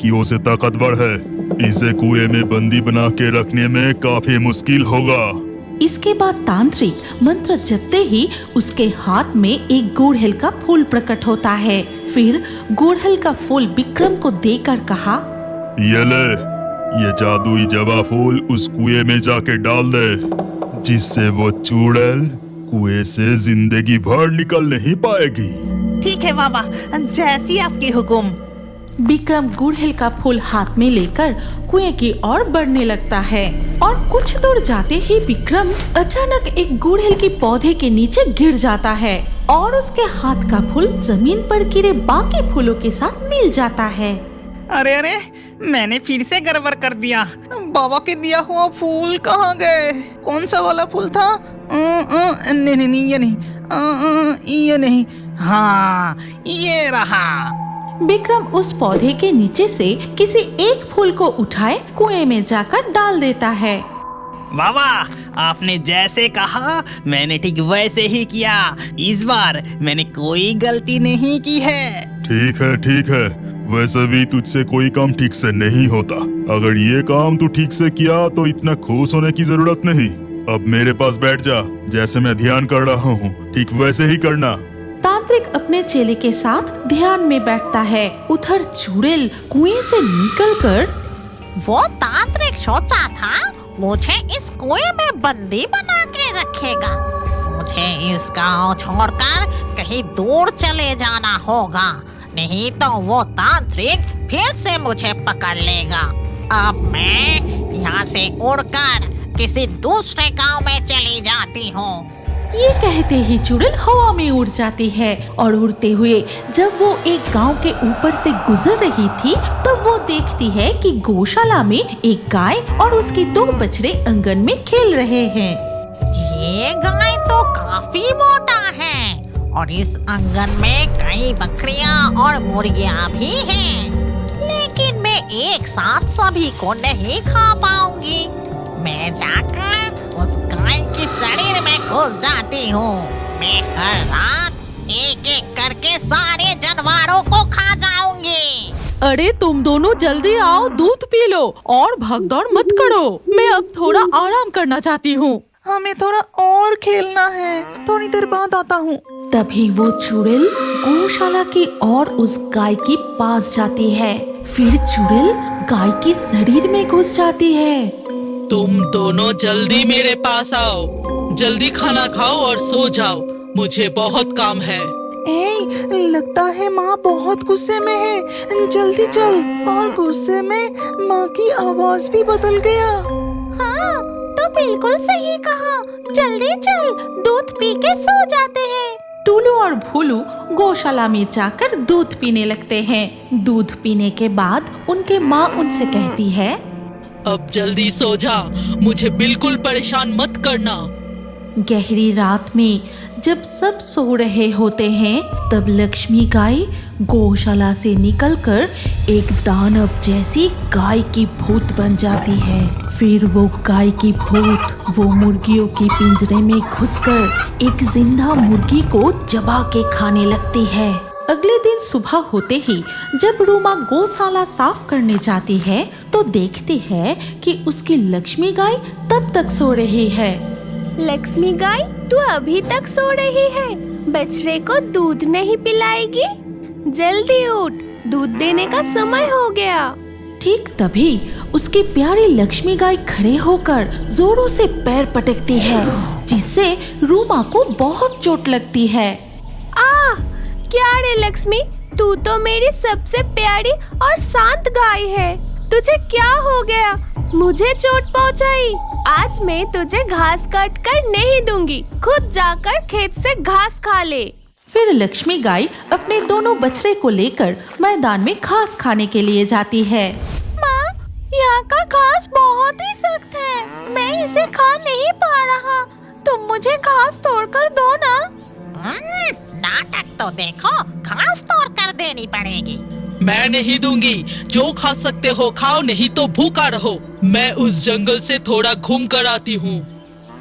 कि से ताकतवर है। इसे कुएं में बंदी बना के रखने में काफी मुश्किल होगा। इसके बाद तांत्रिक मंत्र जपते ही उसके हाथ में एक गुड़हल का फूल प्रकट होता है। फिर गुड़हल का फूल विक्रम को देकर कहा, ये ले, ये जादुई जवा फूल उस कुएं में जाके डाल दे, जिससे वो चुड़ैल कुएं से जिंदगी भर निकल नहीं पाएगी। ठीक है बाबा, जैसी आपकी हुक्म। विक्रम गुड़हल का फूल हाथ में लेकर कुएं की ओर बढ़ने लगता है और कुछ दूर जाते ही विक्रम अचानक एक गुड़हल के पौधे के नीचे गिर जाता है और उसके हाथ का फूल जमीन पर गिरे बाकी फूलों के साथ मिल जाता है। अरे अरे, मैंने फिर से गड़बड़ कर दिया। बाबा के दिया हुआ फूल कहाँ गए? कौन सा वाला फूल था? नहीं नहीं नहीं, ये नहीं, ये नहीं, हाँ ये रहा। विक्रम उस पौधे के नीचे से किसी एक फूल को उठाए कुएं में जाकर डाल देता है। बाबा, आपने जैसे कहा मैंने ठीक वैसे ही किया। इस बार मैंने कोई गलती नहीं की है। ठीक है, वैसे भी तुझसे कोई काम ठीक से नहीं होता। अगर ये काम तू ठीक से किया तो इतना खुश होने की जरूरत नहीं। अब मेरे पास बैठ जा, जैसे मैं ध्यान कर रहा हूँ ठीक वैसे ही करना। तांत्रिक अपने चेले के साथ ध्यान में बैठता है। उधर चुड़ैल कुएं से निकलकर, वो तांत्रिक सोचा था मुझे इस कुएं में बंदी बना के रखेगा। मुझे इस गांव छोड़कर कहीं दूर चले जाना होगा, नहीं तो वो तांत्रिक फिर से मुझे पकड़ लेगा। अब मैं यहाँ से उड़कर किसी दूसरे गांव में चली जाती हूँ। ये कहते ही चुड़ैल हवा में उड़ जाती है और उड़ते हुए जब वो एक गांव के ऊपर से गुजर रही थी तब वो देखती है कि गौशाला में एक गाय और उसके 2 बछड़े आंगन में खेल रहे हैं। ये गाय तो काफी मोटा है और इस आंगन में कई बकरियां और मुर्गियां भी हैं, लेकिन मैं एक साथ सभी को नहीं खा पाऊंगी। मैं जाकर उस गाय के शरीर में घुस जाती हूँ। मैं हर रात एक एक करके सारे जानवरों को खा जाऊंगी। अरे तुम दोनों जल्दी आओ, दूध पी लो और भागदौड़ मत करो। मैं अब थोड़ा आराम करना चाहती हूँ। हमें थोड़ा और खेलना है, थोड़ी देर बाद आता हूँ। तभी वो चुड़ैल गौशाला की ओर उस गाय के पास जाती है। फिर चुड़ैल गाय के शरीर में घुस जाती है। तुम दोनों जल्दी मेरे पास आओ, जल्दी खाना खाओ और सो जाओ, मुझे बहुत काम है। लगता है माँ बहुत गुस्से में है, जल्दी चल। और गुस्से में माँ की आवाज भी बदल गया। हाँ, तो बिल्कुल सही कहा। जल्दी चल, दूध पी के सो जाते हैं। टुलू और भोलू गौशाला में जाकर दूध पीने लगते हैं। दूध पीने के बाद उनके माँ उनसे कहती है, अब जल्दी सो जा, मुझे बिल्कुल परेशान मत करना। गहरी रात में जब सब सो रहे होते हैं तब लक्ष्मी गाय गौशाला से निकलकर एक दानव जैसी गाय की भूत बन जाती है। फिर वो गाय की भूत वो मुर्गियों के पिंजरे में घुसकर एक जिंदा मुर्गी को चबा के खाने लगती है। अगले दिन सुबह होते ही जब रूमा गौशाला साफ करने जाती है तो देखती है कि उसकी लक्ष्मी गाय तब तक सो रही है। लक्ष्मी गाय, तू अभी तक सो रही है? बछड़े को दूध नहीं पिलाएगी? जल्दी उठ, दूध देने का समय हो गया। ठीक तभी उसकी प्यारी लक्ष्मी गाय खड़े होकर जोरों से पैर पटकती है, जिससे रूमा को बहुत चोट लगती है। क्या रे लक्ष्मी, तू तो मेरी सबसे प्यारी और शांत गाय है, तुझे क्या हो गया? मुझे चोट पहुंचाई। आज मैं तुझे घास काट कर नहीं दूंगी, खुद जाकर खेत से घास खा ले। फिर लक्ष्मी गाय अपने दोनों बछड़े को लेकर मैदान में घास खाने के लिए जाती है। माँ, यहाँ का घास बहुत ही सख्त है, मैं इसे खा नहीं पा रहा। तुम मुझे घास तोड़कर दो ना। नाटक तो देखो, घास तोड़ कर देनी पड़ेगी। मैं नहीं दूंगी, जो खा सकते हो खाओ, नहीं तो भूखा रहो। मैं उस जंगल से थोड़ा घूम कर आती हूँ।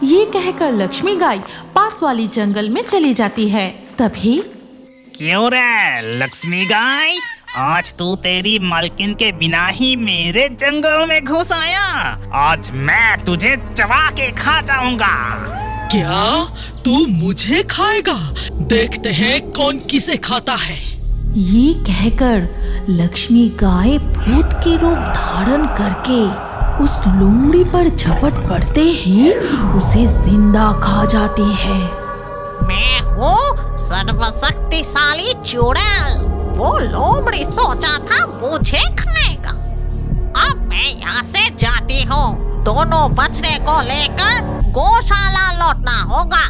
ये कहकर लक्ष्मी गाय पास वाली जंगल में चली जाती है। तभी क्यों रे लक्ष्मी गाय, आज तू तेरी मालकिन के बिना ही मेरे जंगल में घुस आया। आज मैं तुझे चबा के खा जाऊंगा। क्या तू मुझे खाएगा? देखते हैं कौन किसे खाता है। ये कहकर लक्ष्मी गाय भूत के रूप धारण करके उस लोमड़ी पर झपट पड़ते ही उसे जिंदा खा जाती है। मैं हूँ सर्वशक्तिशाली चुड़ैल। वो लोमड़ी सोचा था मुझे खाएगा। अब मैं यहाँ से जाती हूँ। दोनों बछड़े को लेकर गौशाला लौटना होगा।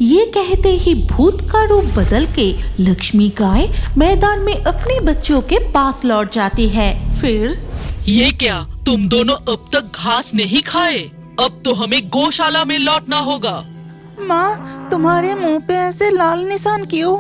ये कहते ही भूत का रूप बदल के लक्ष्मी गाय मैदान में अपने बच्चों के पास लौट जाती है। फिर ये क्या, तुम दोनों अब तक घास नहीं खाए? अब तो हमें गौशाला में लौटना होगा। माँ, तुम्हारे मुंह पे ऐसे लाल निशान क्यों?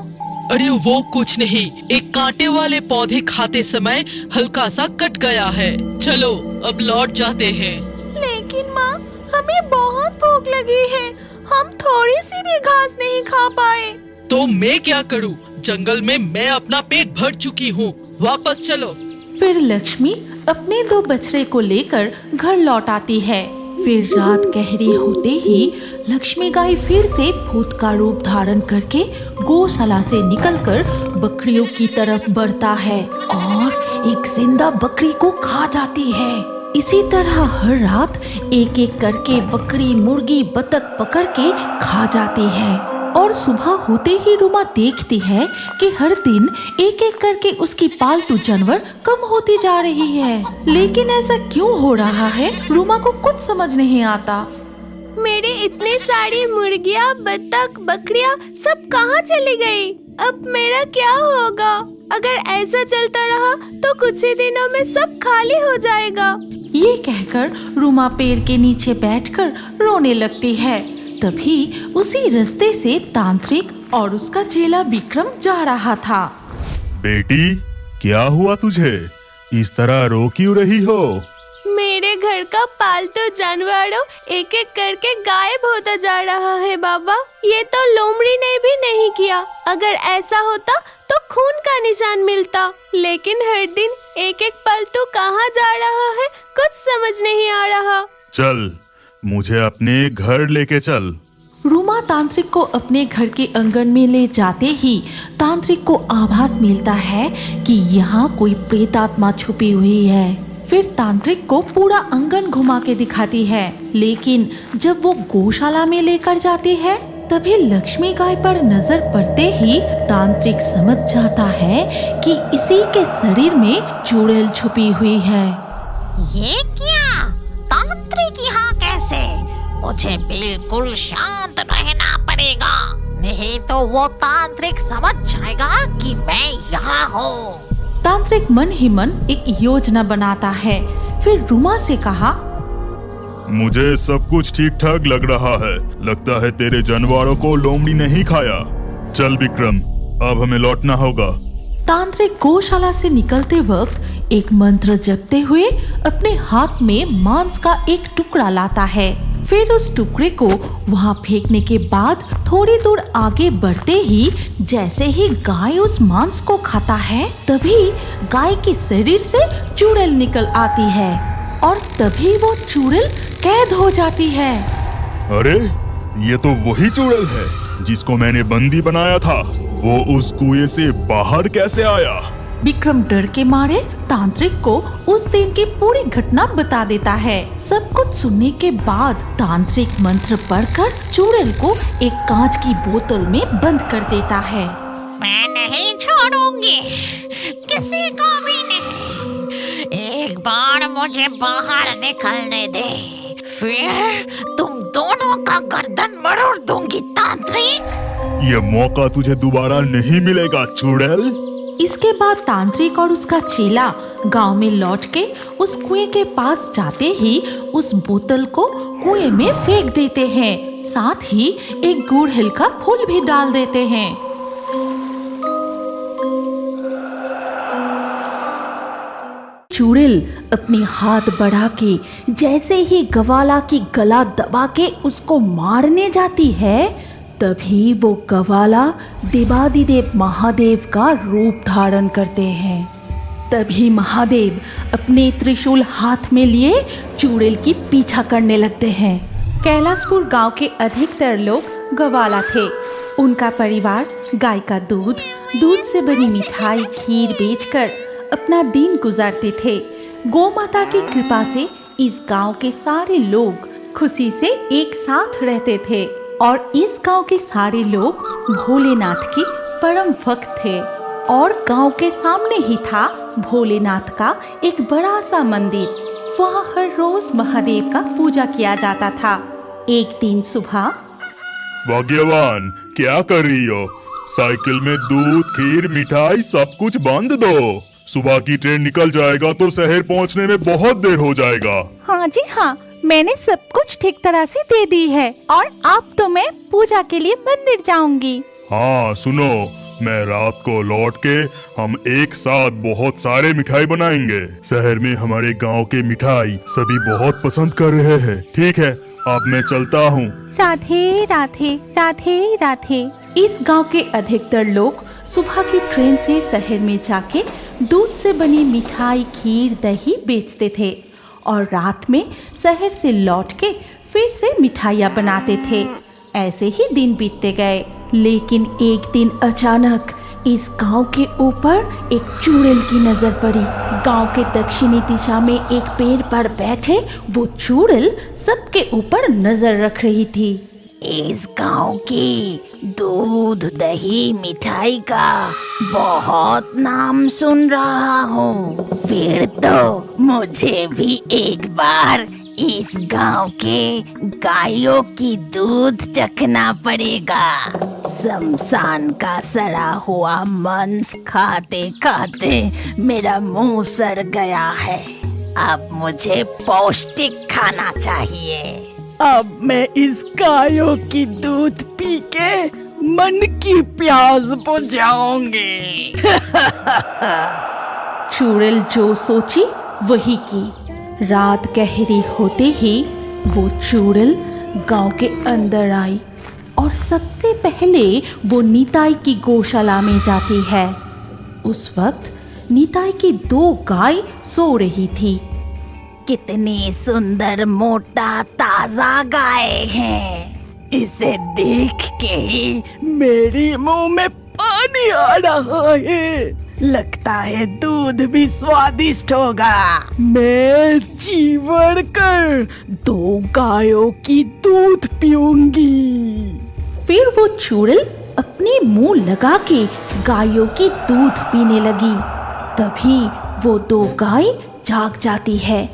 अरे वो कुछ नहीं, एक कांटे वाले पौधे खाते समय हल्का सा कट गया है। चलो अब लौट जाते हैं। लेकिन माँ, हमें बहुत भूख लगी है। हम थोड़ी सी भी घास नहीं खा पाए। तो मैं क्या करूं? जंगल में मैं अपना पेट भर चुकी हूँ। वापस चलो। फिर लक्ष्मी अपने 2 बछड़े को लेकर घर लौट आती है। फिर रात गहरी होते ही लक्ष्मी गाय फिर से भूत का रूप धारण करके गौशाला से निकलकर बकरियों की तरफ बढ़ता है और एक जिंदा बकरी को खा जाती है। इसी तरह हर रात एक एक करके बकरी, मुर्गी, बतख पकड़ के खा जाती है। और सुबह होते ही रुमा देखती है कि हर दिन एक एक करके उसकी पालतू जानवर कम होती जा रही है। लेकिन ऐसा क्यों हो रहा है, रुमा को कुछ समझ नहीं आता। मेरे इतने सारी मुर्गियाँ, बतख, बकरियाँ सब कहाँ चली गई? अब मेरा क्या होगा? अगर ऐसा चलता रहा तो कुछ ही दिनों में सब खाली हो जाएगा। ये कहकर रुमा पेड़ के नीचे बैठकर रोने लगती है। तभी उसी रास्ते से तांत्रिक और उसका चेला विक्रम जा रहा था। बेटी, क्या हुआ तुझे? इस तरह रो क्यों रही हो? मेरे घर का पालतू जानवरों एक एक करके गायब होता जा रहा है बाबा। ये तो लोमड़ी ने भी नहीं किया। अगर ऐसा होता तो खून का निशान मिलता। लेकिन हर दिन एक एक पालतू कहाँ जा रहा है, कुछ समझ नहीं आ रहा। चल, मुझे अपने घर लेके चल। रुमा तांत्रिक को अपने घर के आंगन में ले जाते ही तांत्रिक को आभास मिलता है कि यहाँ कोई प्रेतात्मा छुपी हुई है। फिर तांत्रिक को पूरा आंगन घुमा के दिखाती है। लेकिन जब वो गौशाला में लेकर जाती है तभी लक्ष्मी गाय पर नजर पड़ते ही तांत्रिक समझ जाता है कि इसी के शरीर में चुड़ैल छुपी हुई है। ये क्या? तांत्रिक यहाँ कैसे? मुझे बिल्कुल शांत रहना पड़ेगा, नहीं तो वो तांत्रिक समझ जाएगा कि मैं यहाँ हूँ। तांत्रिक मन ही मन एक योजना बनाता है। फिर रुमा से कहा, मुझे सब कुछ ठीक ठाक लग रहा है। लगता है तेरे जानवरों को लोमड़ी नहीं खाया। चल विक्रम, अब हमें लौटना होगा। तांत्रिक गौशाला से निकलते वक्त एक मंत्र जपते हुए अपने हाथ में मांस का एक टुकड़ा लाता है। फिर उस टुकड़े को वहाँ फेंकने के बाद थोड़ी दूर आगे बढ़ते ही जैसे ही गाय उस मांस को खाता है तभी गाय के शरीर से चुड़ैल निकल आती है और तभी वो चुड़ैल कैद हो जाती है। अरे, ये तो वही चुड़ैल है जिसको मैंने बंदी बनाया था। वो उस कुएं से बाहर कैसे आया? विक्रम डर के मारे तांत्रिक को उस दिन की पूरी घटना बता देता है। सब कुछ सुनने के बाद तांत्रिक मंत्र पढ़कर चुड़ैल को एक कांच की बोतल में बंद कर देता है। मैं नहीं छोड़ूंगी किसी को भी नहीं। एक बार मुझे बाहर निकलने दे, फिर तुम दोनों का गर्दन मरोड़ दूंगी तांत्रिक। ये मौका तुझे दोबारा नहीं मिलेगा चुड़ैल। इसके बाद तांत्रिक और उसका चेला गांव में लौट के उस कुएं के पास जाते ही उस बोतल को कुएं में फेंक देते हैं। साथ ही एक गुड़हल का फूल भी डाल देते हैं। चुड़ैल अपने हाथ बढ़ा के जैसे ही गवाला की गला दबा के उसको मारने जाती है तभी वो गवाला देवादिदेव महादेव का रूप धारण करते हैं। तभी महादेव अपने त्रिशूल हाथ में लिए चुड़ैल की पीछा करने लगते हैं। कैलाशपुर गांव के अधिकतर लोग गवाला थे। उनका परिवार गाय का दूध से बनी मिठाई खीर बेचकर अपना दिन गुजारते थे। गौ माता की कृपा से इस गांव के सारे लोग खुशी से एक साथ रहते थे और इस गांव के सारे लोग भोलेनाथ की परम भक्त थे। और गांव के सामने ही था भोलेनाथ का एक बड़ा सा मंदिर। वहाँ हर रोज महादेव का पूजा किया जाता था। एक दिन सुबह, भाग्यवान, क्या कर रही हो? साइकिल में दूध खीर मिठाई सब कुछ बांध दो। सुबह की ट्रेन निकल जाएगा तो शहर पहुंचने में बहुत देर हो जाएगा। हाँ जी हाँ, मैंने सब कुछ ठीक तरह से दे दी है और अब तो मैं पूजा के लिए मंदिर जाऊंगी। हाँ सुनो, मैं रात को लौट के हम एक साथ बहुत सारे मिठाई बनाएंगे। शहर में हमारे गांव के मिठाई सभी बहुत पसंद कर रहे हैं। ठीक है, अब मैं चलता हूँ। राधे राधे राधे राधे। इस गांव के अधिकतर लोग सुबह की ट्रेन से शहर में जाके दूध से बनी मिठाई खीर दही बेचते थे और रात में शहर से लौट के फिर से मिठाइयाँ बनाते थे। ऐसे ही दिन बीतते गए, लेकिन एक दिन अचानक इस गांव के ऊपर एक चुड़ैल की नजर पड़ी। गांव के दक्षिणी दिशा में एक पेड़ पर बैठे वो चुड़ैल सबके ऊपर नजर रख रही थी। इस गांव की दूध दही मिठाई का बहुत नाम सुन रहा हूँ। फिर तो मुझे भी एक बार इस गांव के गायों की दूध चखना पड़ेगा। शमशान का सड़ा हुआ मांस खाते खाते मेरा मुंह सड़ गया है। अब मुझे पौष्टिक खाना चाहिए। अब मैं इस गायों की दूध पी के मन की प्यास बुझाऊंगी। चुड़ैल जो सोची वही की। रात गहरी होते ही वो चुड़ैल गांव के अंदर आई और सबसे पहले वो निताई की गौशाला में जाती है। उस वक्त निताई की 2 गाय सो रही थी। कितनी सुंदर मोटा ताजा गाय है। इसे देख के ही मेरी मुंह में पानी आ रहा है। लगता है दूध भी स्वादिष्ट होगा। मैं जी भर कर 2 गायों की दूध पीऊंगी। फिर वो चुड़ैल अपनी मुंह लगा के गायों की दूध पीने लगी। तभी वो 2 गाय जाग जाती है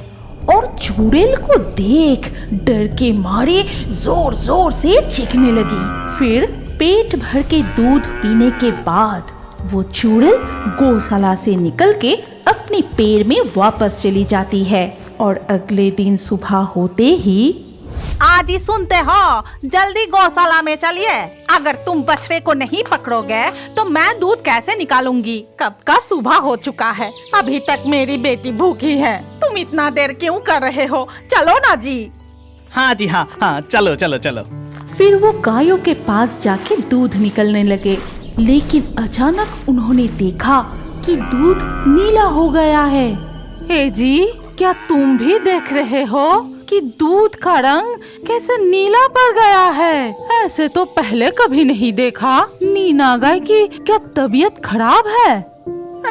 और चुड़ैल को देख डर के मारे जोर जोर से चीखने लगी। फिर पेट भर के दूध पीने के बाद वो चुड़ैल गौशाला से निकल के अपने पेड़ में वापस चली जाती है। और अगले दिन सुबह होते ही, आज ही सुनते हो, जल्दी गौशाला में चलिए। अगर तुम बछड़े को नहीं पकड़ोगे तो मैं दूध कैसे निकालूंगी? कब का सुबह हो चुका है, अभी तक मेरी बेटी भूखी है। तुम इतना देर क्यों कर रहे हो? चलो ना जी। हाँ जी हाँ, चलो चलो चलो। फिर वो गायों के पास जाके दूध निकलने लगे, लेकिन अचानक उन्होंने देखा कि दूध नीला हो गया है। हे जी, क्या तुम भी देख रहे हो कि दूध का रंग कैसे नीला पड़ गया है? ऐसे तो पहले कभी नहीं देखा। नीना गाय की क्या तबीयत खराब है?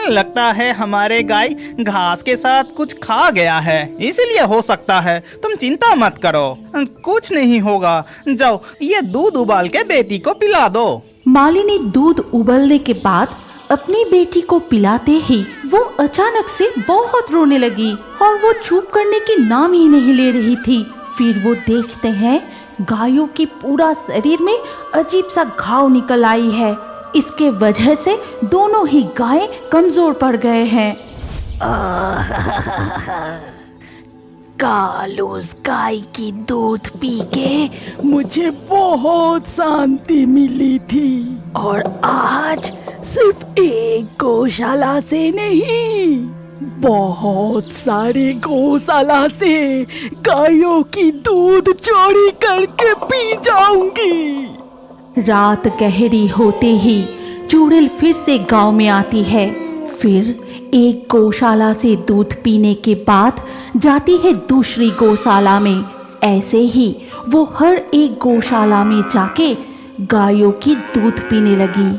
लगता है हमारे गाय घास के साथ कुछ खा गया है, इसलिए हो सकता है। तुम चिंता मत करो, कुछ नहीं होगा। जाओ, ये दूध उबाल के बेटी को पिला दो। माली ने दूध उबलने के बाद अपनी बेटी को पिलाते ही वो अचानक से बहुत रोने लगी और वो चुप करने की नाम ही नहीं ले रही थी। फिर वो देखते हैं गायों की पूरा शरीर में अजीब सा घाव निकल आई है। इसके वजह से दोनों ही गायें कमजोर पड़ गए हैं। कल उस गाय की दूध पी के मुझे बहुत शांति मिली थी और आज सिर्फ एक गौशाला से नहीं, बहुत सारी गौशाला से गायों की दूध चोरी करके पी जाऊंगी। रात गहरी होते ही चुड़ैल फिर से गांव में आती है। फिर एक गौशाला से दूध पीने के बाद जाती है दूसरी गौशाला में। ऐसे ही वो हर एक गौशाला में जाके गायों की दूध पीने लगी।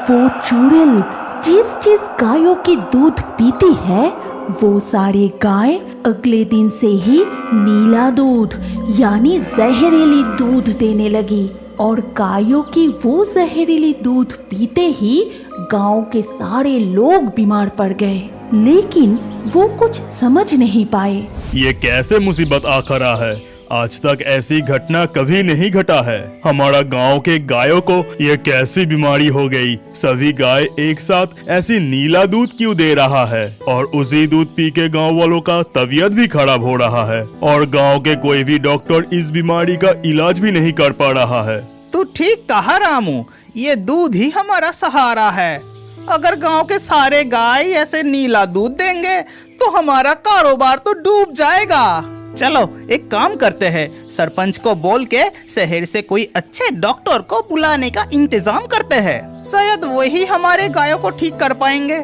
वो चुड़ैल जिस गायों की दूध पीती है वो सारी गाय अगले दिन से ही नीला दूध यानी जहरीली दूध देने लगी। और गायों की वो जहरीली दूध पीते ही गांव के सारे लोग बीमार पड़ गए, लेकिन वो कुछ समझ नहीं पाए। ये कैसे मुसीबत आ खड़ा है? आज तक ऐसी घटना कभी नहीं घटा है। हमारा गांव के गायों को ये कैसी बीमारी हो गई? सभी गाय एक साथ ऐसी नीला दूध क्यों दे रहा है? और उसी दूध पी के गाँव वालों का तबीयत भी खराब हो रहा है और गांव के कोई भी डॉक्टर इस बीमारी का इलाज भी नहीं कर पा रहा है। तू ठीक कहा रामू, ये दूध ही हमारा सहारा है। अगर गांव के सारे गाय ऐसे नीला दूध देंगे तो हमारा कारोबार तो डूब जाएगा। चलो एक काम करते हैं, सरपंच को बोल के शहर से कोई अच्छे डॉक्टर को बुलाने का इंतजाम करते हैं। शायद वही हमारे गायों को ठीक कर पाएंगे।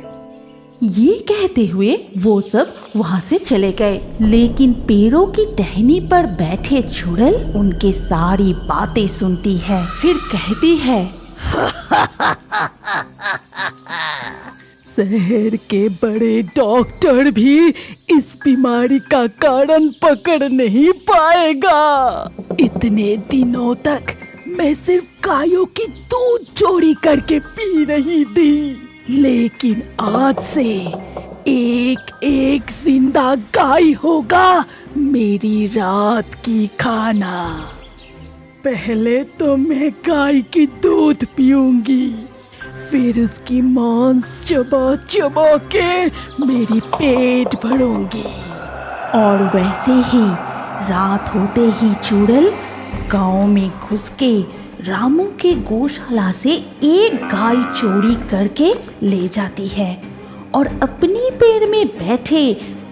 ये कहते हुए वो सब वहाँ से चले गए, लेकिन पेड़ों की टहनी पर बैठे चुड़ैल उनके सारी बातें सुनती है। फिर कहती है, शहर के बड़े डॉक्टर भी इस बीमारी का कारण पकड़ नहीं पाएगा। इतने दिनों तक मैं सिर्फ गायों की दूध चोरी करके पी रही थी, लेकिन आज से एक एक जिंदा गाय होगा मेरी रात की खाना। पहले तो मैं गाय की दूध पीऊंगी, फिर उसकी मांस चबा चबा के मेरी पेट भरूंगी। और वैसे ही रात होते ही चुड़ैल गांव में घुस के रामू के गौशाला से एक गाय चोरी करके ले जाती है और अपनी पेड़ में बैठे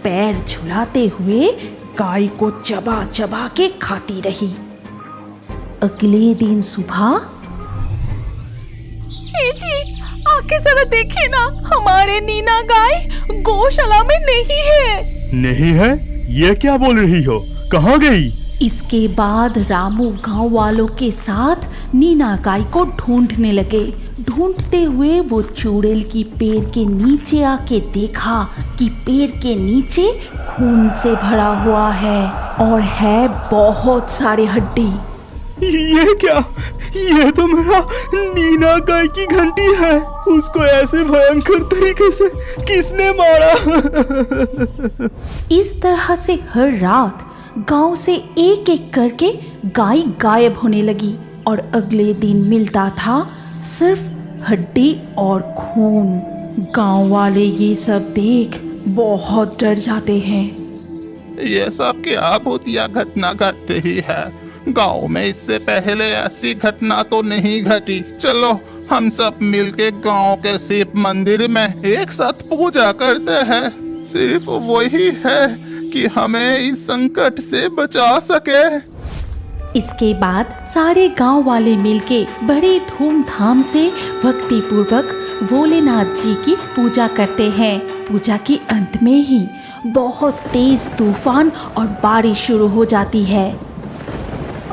पैर झुलाते हुए गाय को चबा चबा के खाती रही। अगले दिन सुबह, जी आके जरा देखिए ना, हमारे नीना गाय गौशाला में नहीं है। नहीं है? ये क्या बोल रही हो? कहाँ गई? इसके बाद रामू गांव वालों के साथ नीना गाय को ढूंढने लगे। ढूंढते हुए वो चुड़ैल की पेड़ के नीचे आके देखा कि पेड़ के नीचे खून से भरा हुआ है और है बहुत सारे हड्डी। ये क्या? ये तो मेरा नीना गाय की घंटी है। उसको ऐसे भयंकर तरीके से किसने मारा? इस तरह से हर रात गांव से एक एक करके गाय गायब होने लगी और अगले दिन मिलता था सिर्फ हड्डी और खून। गांव वाले ये सब देख बहुत डर जाते हैं। ये सब क्या भूतिया घटना घट रही है? गांव में इससे पहले ऐसी घटना तो नहीं घटी। चलो हम सब मिलके गांव के शिव मंदिर में एक साथ पूजा करते हैं। सिर्फ वही है कि हमें इस संकट से बचा सके। इसके बाद सारे गांव वाले मिलके बड़े धूमधाम से भक्ति पूर्वक भोलेनाथ जी की पूजा करते हैं। पूजा के अंत में ही बहुत तेज तूफान और बारिश शुरू हो जाती है।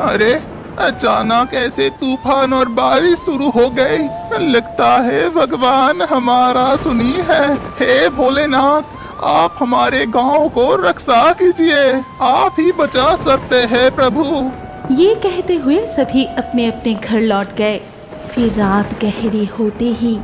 अरे अचानक ऐसे तूफान और बारिश शुरू हो गई। लगता है भगवान हमारा सुनी है। हे भोलेनाथ, आप हमारे गांव को रक्षा कीजिए। आप ही बचा सकते हैं प्रभु। ये कहते हुए सभी अपने अपने घर लौट गए। फिर रात गहरी होते ही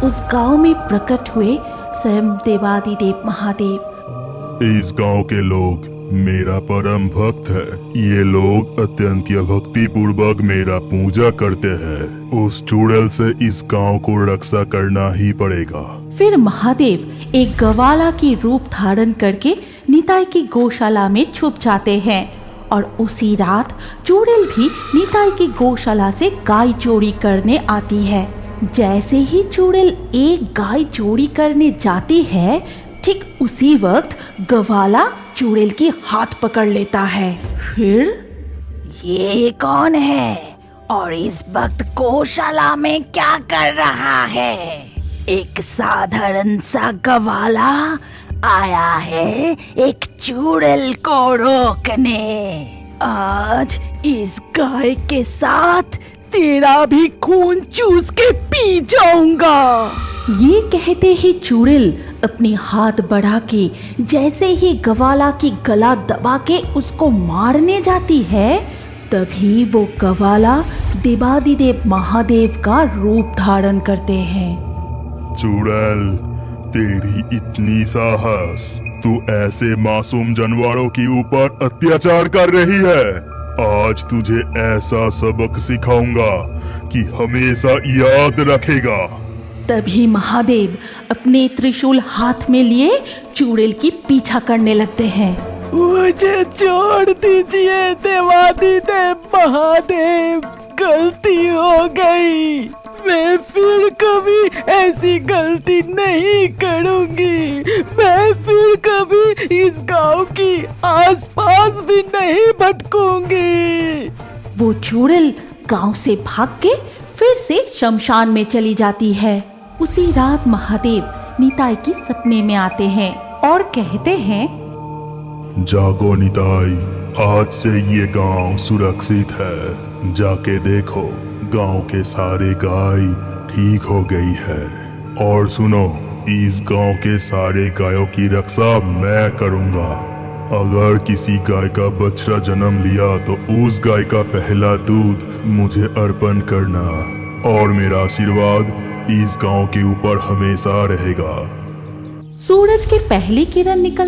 उस गांव में प्रकट हुए स्वयं देवादिदेव महादेव। इस गांव के लोग मेरा परम भक्त है। ये लोग अत्यंत भक्ति पूर्वक मेरा पूजा करते हैं। उस चुड़ैल से इस गांव को रक्षा करना ही पड़ेगा। फिर महादेव एक गवाला की रूप धारण करके निताई की गौशाला में छुप जाते हैं और उसी रात चुड़ैल भी निताई की गौशाला से गाय चोरी करने आती है। जैसे ही चुड़ैल एक गाय चोरी करने जाती है, ठीक उसी वक्त गवाला चुड़ैल की हाथ पकड़ लेता है। फिर ये कौन है और इस वक्त गौशाला में क्या कर रहा है? एक साधारण सा गवाला आया है एक चुड़ैल को रोकने। आज इस गाय के साथ तेरा भी खून चूस के पी जाऊंगा। ये कहते ही चुड़ैल अपने हाथ बढ़ा के जैसे ही गवाला की गला दबा के उसको मारने जाती है, तभी वो गवाला देवादिदेव महादेव का रूप धारण करते हैं। चुड़ैल, तेरी इतनी साहस, तू ऐसे मासूम जानवरों के ऊपर अत्याचार कर रही है। आज तुझे ऐसा सबक सिखाऊंगा कि हमेशा याद रखेगा। तभी महादेव अपने त्रिशूल हाथ में लिए चुड़ैल की पीछा करने लगते हैं। मुझे छोड़ दीजिए देवादिदेव महादेव, गलती हो गई। मैं फिर कभी ऐसी गलती नहीं करूंगी। मैं फिर कभी इस गांव की आसपास भी नहीं भटकूंगी। वो चुड़ैल गांव से भाग के फिर से शमशान में चली जाती है। उसी रात महादेव निताई की सपने में आते हैं और कहते हैं, जागो निताई, आज से ये गांव सुरक्षित है। जाके देखो, गांव के सारे गाय ठीक हो गई है। और सुनो, इस गांव के सारे गायों की रक्षा मैं करूंगा। अगर किसी गाय का बछड़ा जन्म लिया तो उस गाय का पहला दूध मुझे अर्पण करना, और मेरा आशीर्वाद इस गांव के ऊपर हमेशा रहेगा। सूरज की पहली किरण निकल